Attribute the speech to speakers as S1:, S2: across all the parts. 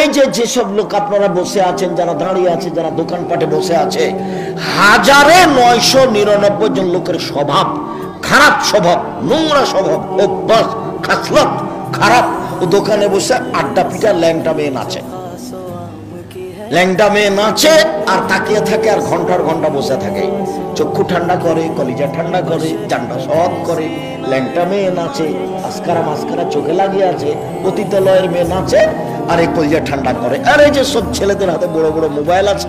S1: এই যে যেসব লোক আপনারা বসে আছেন, যারা দাঁড়িয়ে আছে, যারা দোকানপাটে বসে আছে, 1999 জন লোকের স্বভাব খারাপ, স্বভাব নোংরা, স্বভাব অভ্যাস খাসলত খারাপ। ও দোকানে বসে আড্ডা পিটা ল্যাংটা মেয়ে নাচে, ল্যাংটা মেয়ে নাচে আর তাকিয়ে থাকে আর ঘন্টার ঘন্টা বসে থাকে, চক্ষু ঠান্ডা করে, কলিজা ঠান্ডা করে, জানটা সব করে। ল্যাংটা মেয়ে নাচে, আসকারা মাস্কারা চোখে লাগিয়ে আছে, পতিতালয়ের মেয়ে নাচে আর এই কলিজা ঠান্ডা করে। আর এই যে সব ছেলেদের হাতে বড় বড় মোবাইল আছে,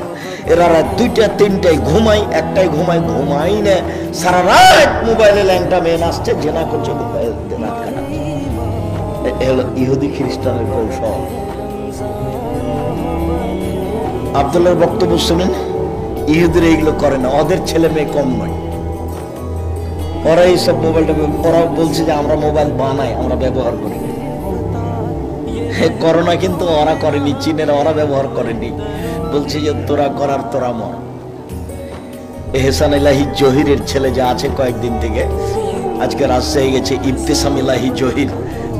S1: এরা রাত 2টা 3টায় ঘুমাই, একটাই ঘুমাই, ঘুমাই না, সারা রাত মোবাইলে ল্যাংটা মেয়ে নাচছে, জেনা করছে, মোবাইল রাত কাটাচ্ছে। ইহুদি খ্রিস্টানের কৌশল। আব্দুল্লাহর বক্তব্য শুনেন, ইহুদিরা এগুলো করে না, ওদের ছেলে মেয়ে কম নয়, ওরা এইসব মোবাইলটা, ওরা বলছে যে আমরা মোবাইল বানাই, আমরা ব্যবহার করি। করোনা কিন্তু ওরা করেনি, চীনের ওরা ব্যবহার করেনি, বলছে যে তোরা করার তোরা মর। এহসান ইলাহি জহিরের ছেলে যা আছে কয়েকদিন থেকে, আজকে রাজশাহী গেছে, ইবতিসাম ইলাহি জহির,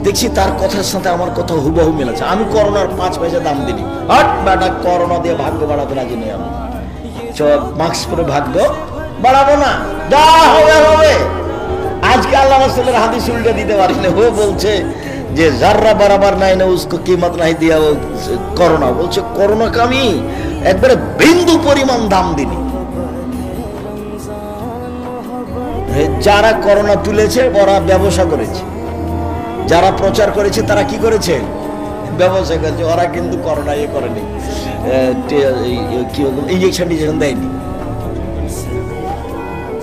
S1: দেখছি তার কথার সাথে আমার কথা হুবহু মিলেছে। আমি করোনার 5 পয়সা দাম দিনি, হট বেটা করোনা দিয়ে ভাগ্য বাড়াতে রাজি নেই আমি, মাস্ক পরে ভাগ্য বাড়াবো না, যা হবে হবে। আজকে আল্লাহ রাসূলের হাদিস উল্টে দিতে পারি না। ও বলছে যে জাররা বরাবর নাই না উসকো কিমত নাই দিয়া করোনা, বলছে করোনাকে আমি একবারে বিন্দু পরিমাণ দাম দিনি। যারা করোনা তুলেছে ওরা ব্যবসা করেছে, যারা প্রচার করেছে তারা কি করেছে, ব্যবসা করেছে। ওরা কিন্তু করোনা ইয়ে করেনি, ইঞ্জেকশন টিনজেকশন দেয়নি।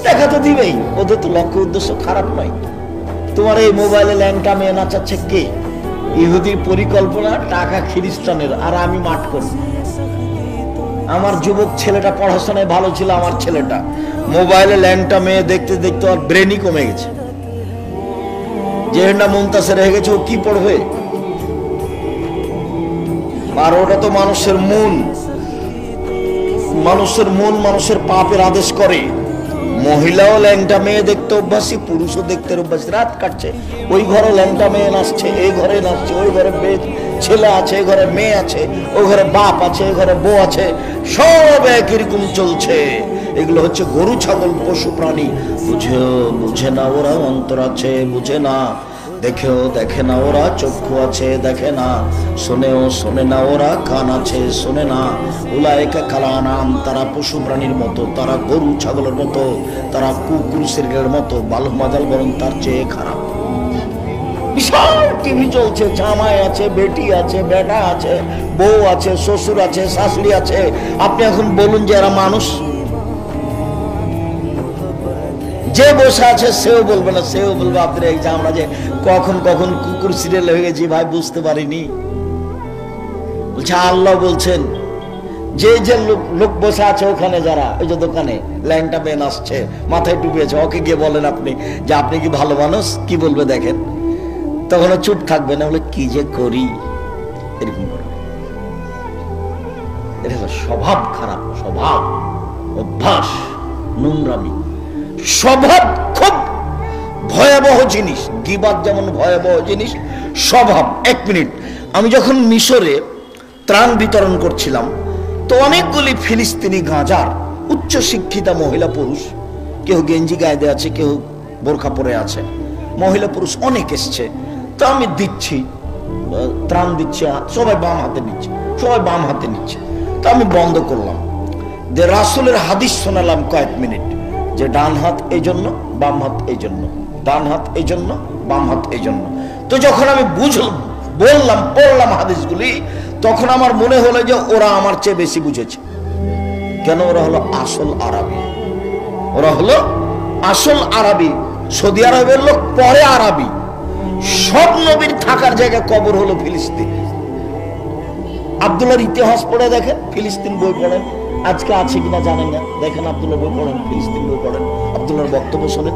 S1: দেখা তো দিবেই, ওদের তো লক্ষ্য উদ্দেশ্য খারাপ নয়। তোমার এই মোবাইলে ল্যাংটা মেয়ে নাচাচ্ছে কে? ইহুদির পরিকল্পনা, টাকা খ্রিস্টানের, আর আমি মাঠ করি। আমার যুবক ছেলেটা পড়াশোনায় ভালো ছিল, আমার ছেলেটা মোবাইলে ল্যাংটা মেয়ে দেখতে দেখতে ওর ব্রেনই কমে গেছে, যেহেন্ডা মুমতাজে রেখে গেছে, ও কি পড়বে? আর ওটা তো মানুষের মন, মানুষের মন মানুষের পাপের আদেশ করে। মহিলাও ল্যাংটা মেয়ে দেখতে অভ্যাসী, পুরুষও দেখতে অভ্যাসী। রাত কাটছে, ওই ঘরে ল্যাংটা মেয়ে নাচছে, এই ঘরে নাচছে, ওই ঘরে ছেলে আছে, এই ঘরে মেয়ে আছে, ওই ঘরে বাপ আছে, এই ঘরে বউ আছে, সব একরকম চলছে। এগুলো হচ্ছে গরু ছাগল পশু প্রাণী। বুঝে না ওরা, অন্তর আছে বুঝে না, দেখেও দেখে না ওরা, চক্ষু আছে দেখে না, শোনেও শোনে না ওরা, কান আছে শোনে না। উলাইকা কালানাম, তারা পশু প্রাণীর মতো, তারা গরু ছাগলের মতো, তারা কুকুর সিরগের মতো, বালু মাজাল বরং তার চেয়ে খারাপ। বিশাল টিভি চলছে, জামাই আছে, বেটি আছে, বেটা আছে, বউ আছে, শ্বশুর আছে, শাশুড়ি আছে। আপনি এখন বলুন যে এরা মানুষ? যে বসে আছে সেও বলবে না, সেও বলবে আপনার এই যে আমরা যে কখন কখন কুকুর সিরিয়াল হয়ে গেছি ভাই, বুঝতে পারিনি। বলছে আল্লাহ বলছেন যে যে লোক বসে আছে ওখানে, যারা ওই যে দোকানে ল্যাংটা মেয়ে আসছে, মাথায় টুপিয়েছে, ওকে গিয়ে বলেন আপনি যে আপনি কি ভালো মানুষ? কি বলবে দেখেন? তখন চুপ থাকবে না, বলে কি যে করি, এরকম করবে। এটা হলো স্বভাব খারাপ, স্বভাব, অভ্যাস, নোংরামি। স্বভাব খুব ভয়াবহ জিনিস, গীবাত যেমন ভয়াবহ জিনিস, স্বভাব। 1 মিনিট, আমি যখন মিশরে ত্রাণ বিতরণ করছিলাম, তো অনেকগুলি ফিলিস্তিনি গাঁজার উচ্চ শিক্ষিতা মহিলা পুরুষ, কেউ গেঞ্জি গায়ে দিয়ে আছে, কেউ বোরখা পরে আছে, মহিলা পুরুষ অনেক এসছে। তো আমি দিচ্ছি, ত্রাণ দিচ্ছি, সবাই বাম হাতে নিচ্ছে, সবাই বাম হাতে নিচ্ছে। তো আমি বন্ধ করলাম, যে রাসূলের হাদিস শোনালাম কয়েক মিনিট, যে ডান হাত এই জন্য, বাম হাত এই জন্য, ডান হাত এই জন্য, বাম হাত এই জন্য। তো যখন আমি বললাম, পড়লাম হাদিসগুলি, তখন আমার মনে হলো যে ওরা আমার চেয়ে বেশি বুঝেছে। কেন? ওরা হলো আসল আরবি, ওরা হলো আসল আরবি। সৌদি আরবের লোক পরে আরবি। সব নবীর থাকার জায়গা কবর হলো ফিলিস্তিন। আব্দুল্লাহর ইতিহাস পড়ে দেখেন, ফিলিস্তিন বই পড়েন, আজকে আছে কিনা জানেন না, দেখেন আব্দুল্লাহ বই পড়েন, ফিলিস্তিন বই পড়েন, আব্দুল্লাহর বক্তব্য শোনেন।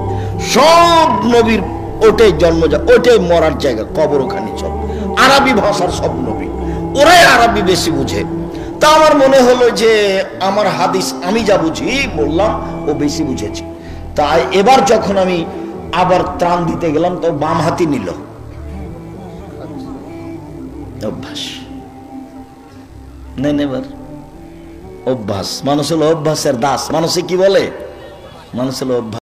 S1: সব নবীর ওটাই জন্ম, ওটাই মরার জায়গা, কবর ওখানে। সব আরবি ভাষার সব নবী, ওরাই আরবি বেশি বুঝে। তা আমার মনে হলো যে আমার হাদিস আমি যা বুঝি বললাম, ও বেশি বুঝেছি। তাই এবার যখন আমি আবার ত্রাণ দিতে গেলাম, তো বাম হাতি নিল, অভ্যাস। নেন এবার অভ্যাস। মানুষ হলো অভ্যাসের দাস। মানুষে কি বলে? মানুষ হলো অভ্যাস।